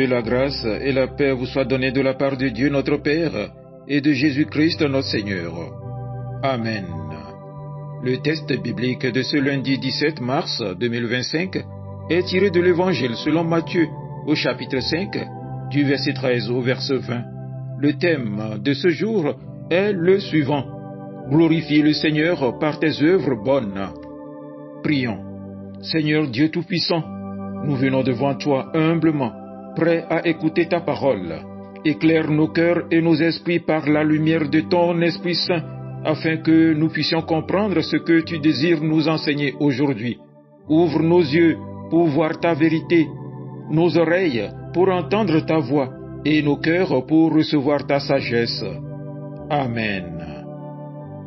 la grâce et la paix vous soient données de la part de Dieu notre Père et de Jésus-Christ notre Seigneur. Amen. Le texte biblique de ce lundi 17 mars 2025 est tiré de l'Évangile selon Matthieu au chapitre 5, du verset 13 au verset 20. Le thème de ce jour est le suivant: glorifie le Seigneur par tes œuvres bonnes. Prions. Seigneur Dieu Tout-Puissant, nous venons devant toi humblement, prêts à écouter ta parole. Éclaire nos cœurs et nos esprits par la lumière de ton Esprit Saint, afin que nous puissions comprendre ce que tu désires nous enseigner aujourd'hui. Ouvre nos yeux pour voir ta vérité, nos oreilles pour entendre ta voix, et nos cœurs pour recevoir ta sagesse. Amen.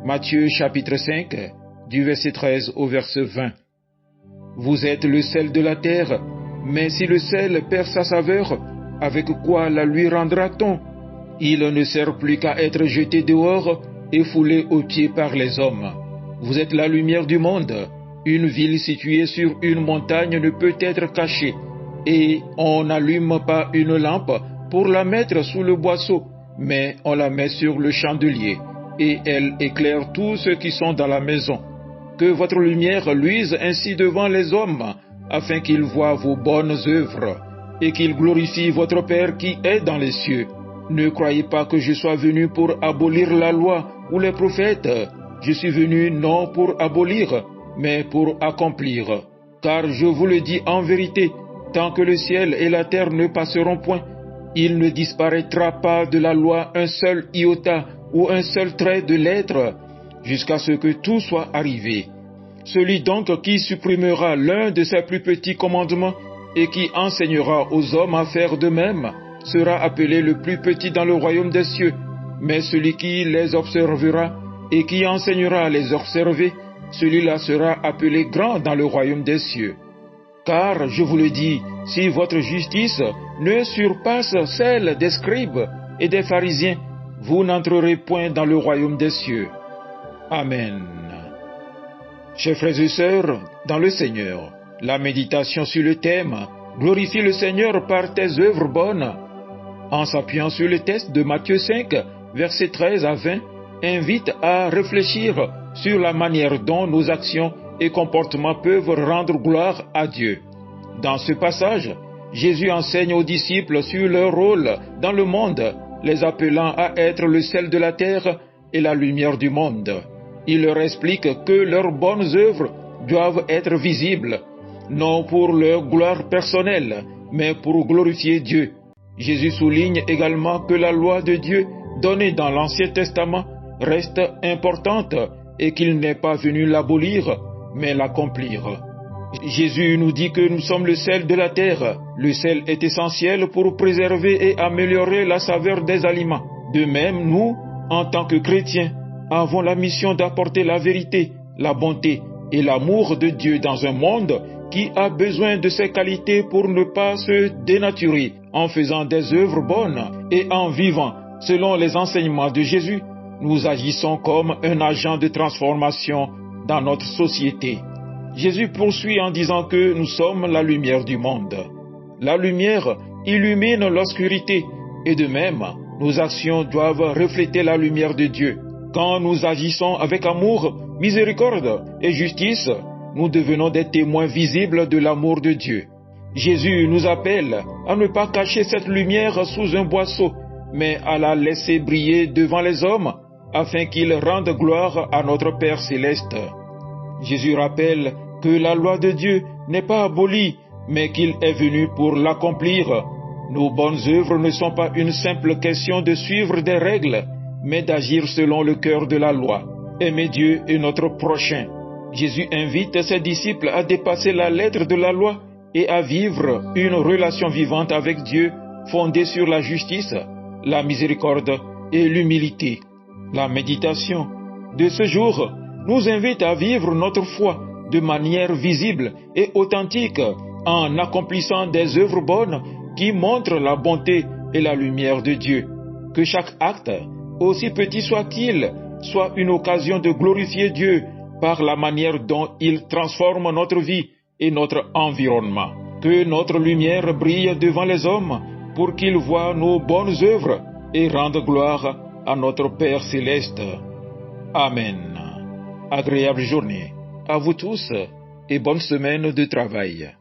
Matthieu chapitre 5, du verset 13 au verset 20. Vous êtes le sel de la terre, mais si le sel perd sa saveur, avec quoi la lui rendra-t-on? Il ne sert plus qu'à être jeté dehors et foulé aux pieds par les hommes. Vous êtes la lumière du monde. Une ville située sur une montagne ne peut être cachée, et on n'allume pas une lampe pour la mettre sous le boisseau, mais on la met sur le chandelier, et elle éclaire tous ceux qui sont dans la maison. Que votre lumière luise ainsi devant les hommes, afin qu'ils voient vos bonnes œuvres, et qu'ils glorifient votre Père qui est dans les cieux. Ne croyez pas que je sois venu pour abolir la loi ou les prophètes. Je suis venu non pour abolir, mais pour accomplir. Car je vous le dis en vérité, tant que le ciel et la terre ne passeront point, il ne disparaîtra pas de la loi un seul iota ou un seul trait de lettre, jusqu'à ce que tout soit arrivé. Celui donc qui supprimera l'un de ses plus petits commandements et qui enseignera aux hommes à faire de même, sera appelé le plus petit dans le royaume des cieux. Mais celui qui les observera et qui enseignera à les observer, celui-là sera appelé grand dans le royaume des cieux. Car, je vous le dis, si votre justice ne surpasse celle des scribes et des pharisiens, vous n'entrerez point dans le royaume des cieux. Amen. Chers frères et sœurs, dans le Seigneur, la méditation sur le thème « Glorifie le Seigneur par tes œuvres bonnes » en s'appuyant sur le texte de Matthieu 5, versets 13 à 20, invite à réfléchir sur la manière dont nos actions et comportements peuvent rendre gloire à Dieu. Dans ce passage, Jésus enseigne aux disciples sur leur rôle dans le monde, les appelant à être le sel de la terre et la lumière du monde. Il leur explique que leurs bonnes œuvres doivent être visibles, non pour leur gloire personnelle, mais pour glorifier Dieu. Jésus souligne également que la loi de Dieu, donnée dans l'Ancien Testament, reste importante et qu'il n'est pas venu l'abolir, mais l'accomplir. Jésus nous dit que nous sommes le sel de la terre. Le sel est essentiel pour préserver et améliorer la saveur des aliments. De même, nous, en tant que chrétiens, avons la mission d'apporter la vérité, la bonté et l'amour de Dieu dans un monde qui a besoin de ces qualités pour ne pas se dénaturer. En faisant des œuvres bonnes et en vivant selon les enseignements de Jésus, nous agissons comme un agent de transformation dans notre société. Jésus poursuit en disant que nous sommes la lumière du monde. La lumière illumine l'obscurité et de même, nos actions doivent refléter la lumière de Dieu. Quand nous agissons avec amour, miséricorde et justice, nous devenons des témoins visibles de l'amour de Dieu. Jésus nous appelle à ne pas cacher cette lumière sous un boisseau, mais à la laisser briller devant les hommes, afin qu'ils rendent gloire à notre Père céleste. Jésus rappelle que la loi de Dieu n'est pas abolie, mais qu'il est venu pour l'accomplir. Nos bonnes œuvres ne sont pas une simple question de suivre des règles, mais d'agir selon le cœur de la loi. Aimer Dieu et notre prochain. Jésus invite ses disciples à dépasser la lettre de la loi et à vivre une relation vivante avec Dieu fondée sur la justice, la miséricorde et l'humilité. La méditation de ce jour nous invite à vivre notre foi de manière visible et authentique en accomplissant des œuvres bonnes qui montrent la bonté et la lumière de Dieu. Que chaque acte, aussi petit soit-il, soit une occasion de glorifier Dieu par la manière dont il transforme notre vie et notre environnement. Que notre lumière brille devant les hommes pour qu'il voie nos bonnes œuvres et rende gloire à notre Père céleste. Amen. Agréable journée à vous tous et bonne semaine de travail.